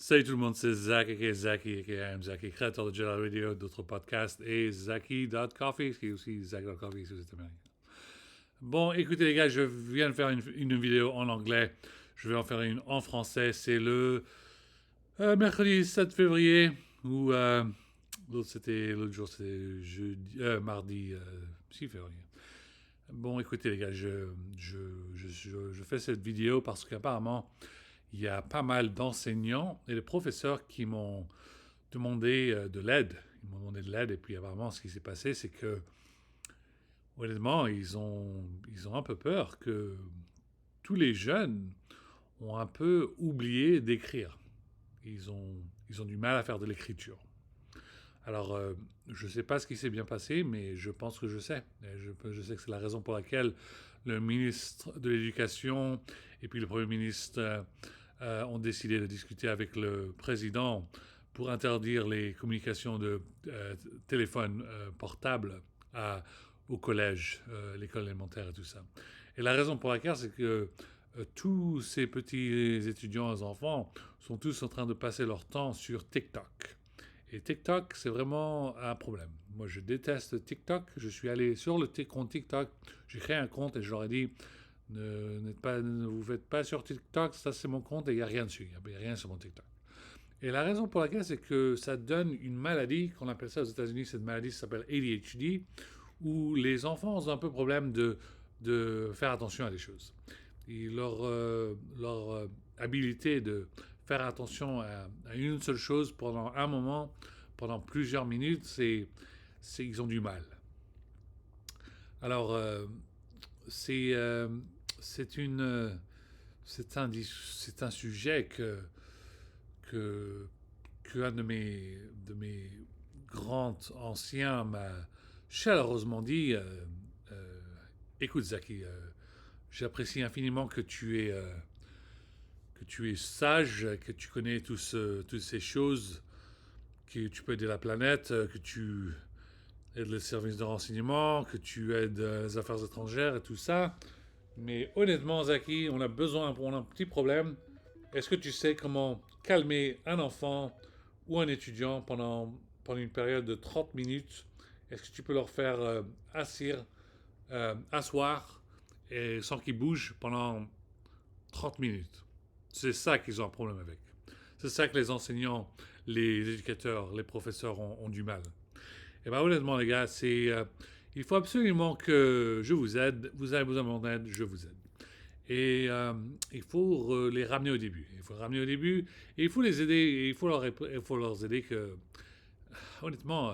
Salut tout le monde, c'est Zach, aka Zaki, aka I'm Zaki, créateur de Jello Radio, d'autres podcasts, et Zaki.coffee, qui est aussi Zach.coffee si vous êtes américain. Bon, écoutez les gars, je viens de faire une vidéo en anglais, je vais en faire une en français, c'est le mercredi 7 février, ou l'autre jour c'était mardi 6 février. Bon, écoutez les gars, je fais cette vidéo parce qu'apparemment, il y a pas mal d'enseignants et de professeurs qui m'ont demandé de l'aide. Ils m'ont demandé de l'aide et puis apparemment, ce qui s'est passé, c'est que, honnêtement, ils ont un peu peur que tous les jeunes ont un peu oublié d'écrire. Ils ont du mal à faire de l'écriture. Alors, je ne sais pas ce qui s'est bien passé, mais je pense que je sais. Je sais que c'est la raison pour laquelle le ministre de l'Éducation et puis le Premier ministre ont décidé de discuter avec le président pour interdire les communications de téléphone portable au collège, l'école élémentaire et tout ça. Et la raison pour laquelle, c'est que tous ces petits étudiants et enfants sont tous en train de passer leur temps sur TikTok. Et TikTok, c'est vraiment un problème. Moi, je déteste TikTok. Je suis allé sur le compte TikTok, j'ai créé un compte et je leur ai dit ne vous faites pas sur TikTok, ça c'est mon compte et il n'y a rien dessus. Il n'y a rien sur mon TikTok. Et la raison pour laquelle, c'est que ça donne une maladie, qu'on appelle ça aux États-Unis, cette maladie s'appelle ADHD, où les enfants ont un peu problème de faire attention à des choses. Et leur habilité de faire attention à une seule chose pendant un moment, pendant plusieurs minutes, ils ont du mal. Alors, c'est c'est une c'est un sujet que qu'un de mes grands anciens m'a chaleureusement dit écoute Zaki, j'apprécie infiniment que tu es sage, que tu connais toutes ces choses, que tu peux aider la planète, que tu aides les services de renseignement, que tu aides les affaires étrangères et tout ça. Mais honnêtement, Zaki, on a un petit problème. Est-ce que tu sais comment calmer un enfant ou un étudiant pendant une période de 30 minutes? Est-ce que tu peux leur faire asseoir et sans qu'ils bougent pendant 30 minutes? C'est ça qu'ils ont un problème avec. C'est ça que les enseignants, les éducateurs, les professeurs ont du mal. Et bien honnêtement les gars, il faut absolument que je vous aide. Vous avez besoin de mon aide, je vous aide. Et il faut les ramener au début. Il faut les ramener au début et il faut les aider. Et il faut leur aider que, honnêtement,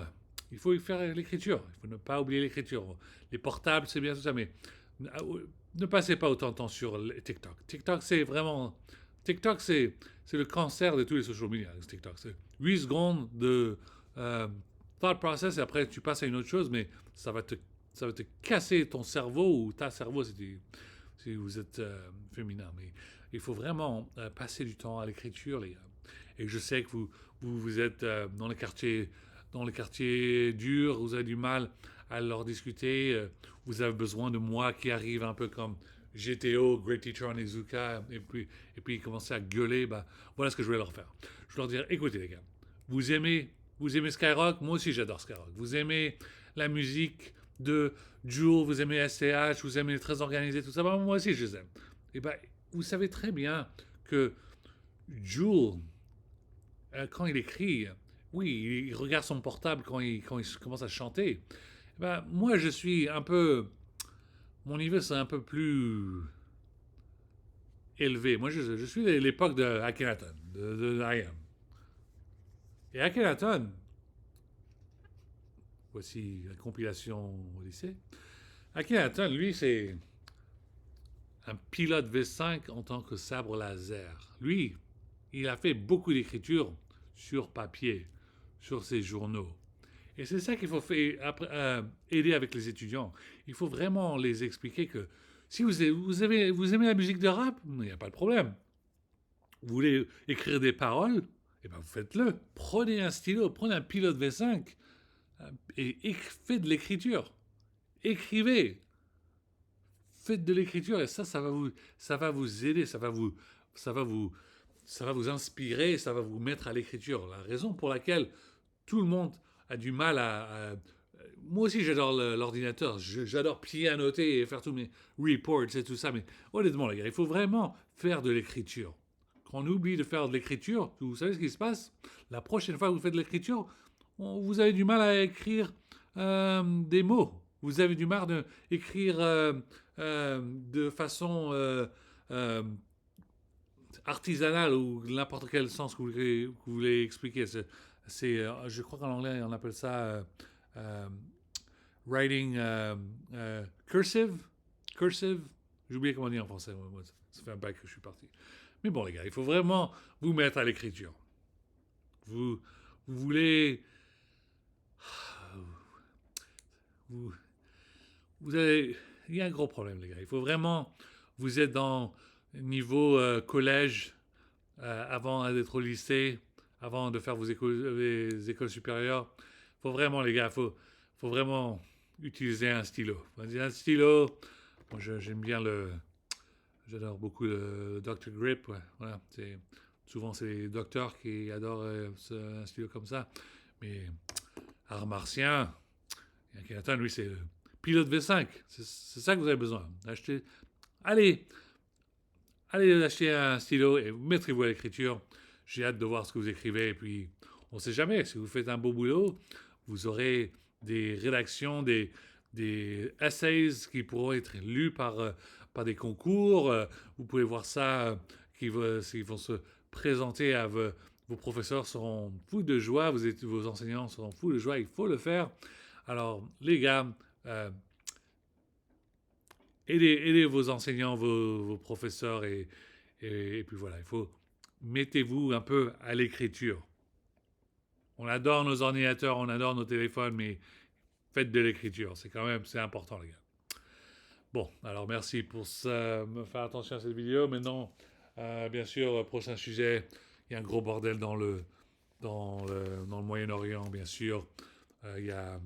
il faut faire l'écriture. Il faut ne pas oublier l'écriture. Les portables, c'est bien tout ça, mais ne passez pas autant de temps sur TikTok. TikTok, c'est le cancer de tous les social media. TikTok, c'est 8 secondes de thought process et après tu passes à une autre chose, mais ça va te casser ton cerveau ou ta cerveau si vous êtes féminin. Mais il faut vraiment passer du temps à l'écriture, les gars. Et je sais que vous êtes dans les quartiers durs, vous avez du mal à leur discuter. Vous avez besoin de moi qui arrive un peu comme GTO, Great Teacher Onizuka, et puis commencer à gueuler. Bah, voilà ce que je vais leur faire. Je vais leur dire, écoutez les gars, vous aimez Skyrock? Moi aussi j'adore Skyrock. Vous aimez la musique de Jewel, vous aimez SCH, vous aimez les très organisés, tout ça? Bah, moi aussi je les aime. Et ben, vous savez très bien que Jewel, quand il écrit, oui, il regarde son portable quand il commence à chanter. Ben, moi, je suis un peu. Mon niveau, c'est un peu plus élevé. Moi, je suis de l'époque de Akhenaton, de I.M. Et Akhenaton, voici la compilation au lycée. Akhenaton, lui, c'est un pilote V5 en tant que sabre laser. Lui, il a fait beaucoup d'écriture sur papier, sur ses journaux. Et c'est ça qu'il faut aider avec les étudiants. Il faut vraiment les expliquer que si vous aimez la musique de rap, il n'y a pas de problème. Vous voulez écrire des paroles, eh ben vous faites-le. Prenez un stylo, prenez un pilote V5 et faites de l'écriture. Écrivez. Faites de l'écriture et ça va vous aider, ça va vous ça va vous inspirer, ça va vous mettre à l'écriture. La raison pour laquelle tout le monde a du mal moi aussi, j'adore l'ordinateur. J'adore pianoter et faire tous mes reports et tout ça. Mais honnêtement, les gars, il faut vraiment faire de l'écriture. Quand on oublie de faire de l'écriture, vous savez ce qui se passe? La prochaine fois que vous faites de l'écriture, vous avez du mal à écrire des mots. Vous avez du mal d'écrire de façon artisanale ou n'importe quel sens que vous voulez expliquer. Je crois qu'en anglais, on appelle ça euh, writing cursive. Cursive. J'ai oublié comment dire en français. Moi, ça fait un bac que je suis parti. Mais bon, les gars, il faut vraiment vous mettre à l'écriture. Vous voulez. Vous, vous avez. Il y a un gros problème, les gars. Il faut vraiment. Vous êtes dans niveau collège avant d'être au lycée, avant de faire les écoles supérieures. Il faut vraiment, les gars, faut vraiment utiliser un stylo. Un stylo. Moi, j'aime bien j'adore beaucoup le Dr. Grip. Ouais, voilà, souvent, c'est les docteurs qui adorent un stylo comme ça. Mais art martien, il y a qui attend, lui, c'est le Pilote V5. C'est ça que vous avez besoin. Allez, allez acheter un stylo et mettrez-vous à l'écriture. J'ai hâte de voir ce que vous écrivez. Et puis, on ne sait jamais. Si vous faites un beau boulot, vous aurez des rédactions, des essays qui pourront être lus par des concours. Vous pouvez voir ça, qui vont se présenter à vos professeurs seront fous de joie, vos enseignants seront fous de joie. Il faut le faire. Alors, les gars, aidez vos enseignants, vos professeurs et puis voilà, mettez-vous un peu à l'écriture. On adore nos ordinateurs, on adore nos téléphones, mais faites de l'écriture, c'est important, les gars. Bon, alors merci pour me faire attention à cette vidéo. Maintenant, bien sûr, prochain sujet, il y a un gros bordel dans le Moyen-Orient, bien sûr. Il y a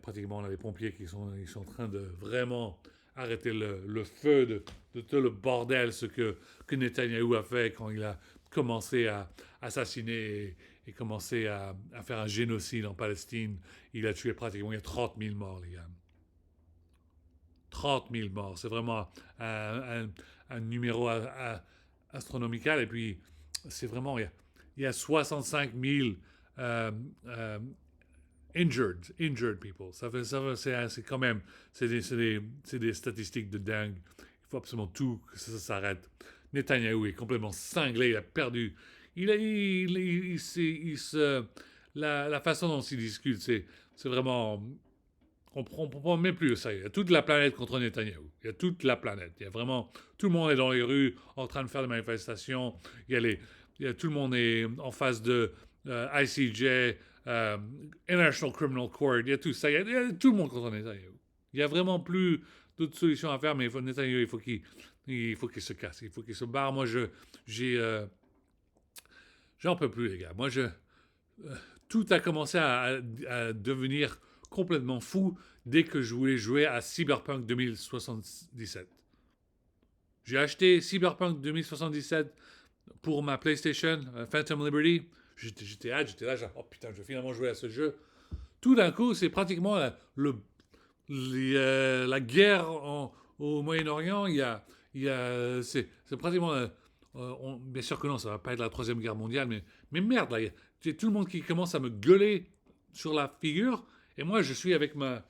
pratiquement les pompiers qui sont en train de vraiment arrêter le feu de tout le bordel, ce que Netanyahou a fait quand il a commencé à assassiner et commencé à faire un génocide en Palestine. Il a tué pratiquement, il y a 30 000 morts, les gars. 30 000 morts, c'est vraiment un numéro astronomical. Et puis, c'est vraiment, il y a 65 000 injured people. C'est quand même, c'est des statistiques de dingue. Il faut absolument tout que ça s'arrête. Netanyahou est complètement cinglé, il a perdu. La façon dont il discute, c'est vraiment. On ne prend même plus ça. Il y a toute la planète contre Netanyahou. Il y a toute la planète. Il y a vraiment. Tout le monde est dans les rues en train de faire des manifestations. Tout le monde est en face de ICJ, International Criminal Court. Il y a tout ça. Il y a tout le monde contre Netanyahou. Il n'y a vraiment plus d'autres solutions à faire, mais Netanyahou, il faut qu'il se casse. Il faut qu'il se barre. Moi, j'en peux plus, les gars. Tout a commencé à devenir complètement fou dès que je voulais jouer à Cyberpunk 2077. J'ai acheté Cyberpunk 2077 pour ma PlayStation Phantom Liberty. J'étais là, genre, oh putain, je vais finalement jouer à ce jeu. Tout d'un coup, c'est pratiquement la guerre au Moyen-Orient. C'est pratiquement. Bien sûr que non, ça va pas être la troisième guerre mondiale, mais merde, là, j'ai tout le monde qui commence à me gueuler sur la figure. Et moi, je suis avec ma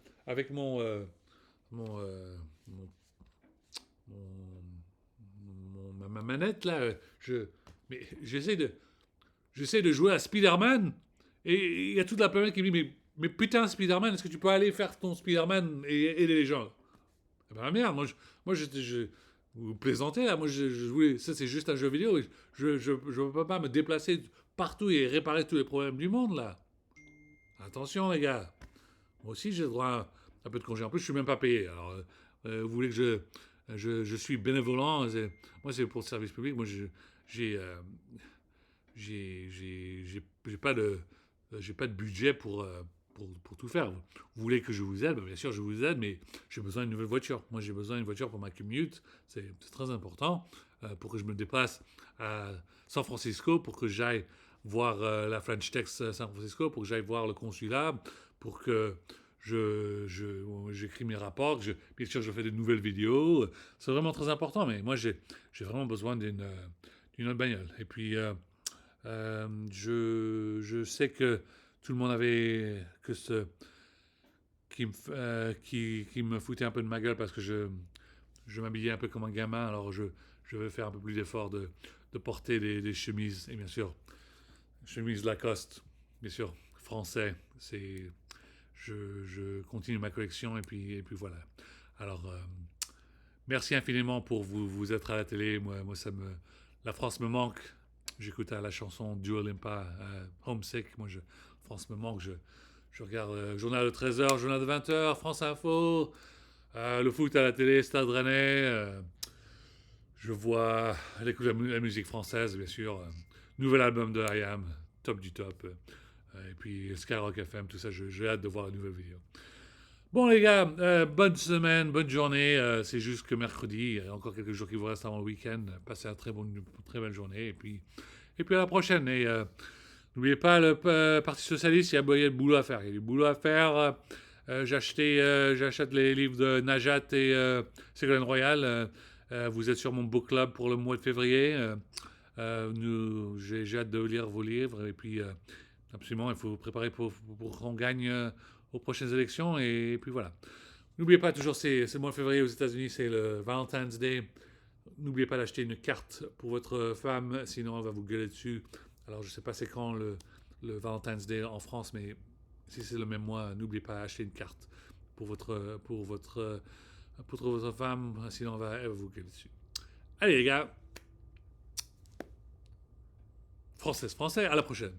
manette là. Mais j'essaie de jouer à Spider-Man et il y a toute la planète qui me dit mais putain Spider-Man, est-ce que tu peux aller faire ton Spider-Man et aider les gens? Eh ben merde, vous plaisantez là. Moi, je voulais, ça c'est juste un jeu vidéo. Je peux pas me déplacer partout et réparer tous les problèmes du monde là. Attention les gars. Moi aussi, j'ai le droit à un peu de congé. En plus, je suis même pas payé. Alors, vous voulez que je suis bénévolant? Moi, c'est pour le service public. Moi, j'ai pas de budget pour tout faire. Vous voulez que je vous aide? Bien sûr, je vous aide, mais j'ai besoin d'une nouvelle voiture. Moi, j'ai besoin d'une voiture pour ma commute. C'est très important. pour que je me déplace à San Francisco, pour que j'aille voir la French Tech San Francisco, pour que j'aille voir le consulat, pour que j'écris mes rapports, bien sûr je fais de nouvelles vidéos. C'est vraiment très important, mais moi j'ai vraiment besoin d'une autre bagnole. Et puis je sais que tout le monde avait que ce qui me foutait un peu de ma gueule parce que je m'habillais un peu comme un gamin, alors je vais faire un peu plus d'effort de porter des chemises, et bien sûr, chemises Lacoste, bien sûr, français, je continue ma collection, et puis voilà. Alors, merci infiniment pour vous être à la télé, moi la France me manque, j'écoute la chanson Dua Lipa, Homesick, France me manque, je regarde journal de 13h, journal de 20h, France Info, le foot à la télé, Stade Rennais. Je vois la musique française, bien sûr. Nouvel album de I.Am, top du top. Et puis Skyrock FM, tout ça, j'ai hâte de voir une nouvelle vidéo. Bon les gars, bonne semaine, bonne journée. C'est juste que mercredi, il y a encore quelques jours qui vous restent avant le week-end. Passez une très belle journée. Et puis à la prochaine. Et n'oubliez pas, le Parti Socialiste, il y a du boulot à faire. Il y a du boulot à faire. J'achète les livres de Najat et Ségolène Royal. Vous êtes sur mon book club pour le mois de février. J'ai hâte de lire vos livres. Et puis, absolument, il faut vous préparer pour qu'on gagne aux prochaines élections. Et puis voilà. N'oubliez pas, toujours, c'est le mois de février aux États-Unis, c'est le Valentine's Day. N'oubliez pas d'acheter une carte pour votre femme, sinon elle va vous gueuler dessus. Alors, je ne sais pas c'est quand le Valentine's Day en France, mais si c'est le même mois, n'oubliez pas d'acheter une carte pour votre femme, sinon elle va vous gueuler dessus. Allez les gars, français, à la prochaine.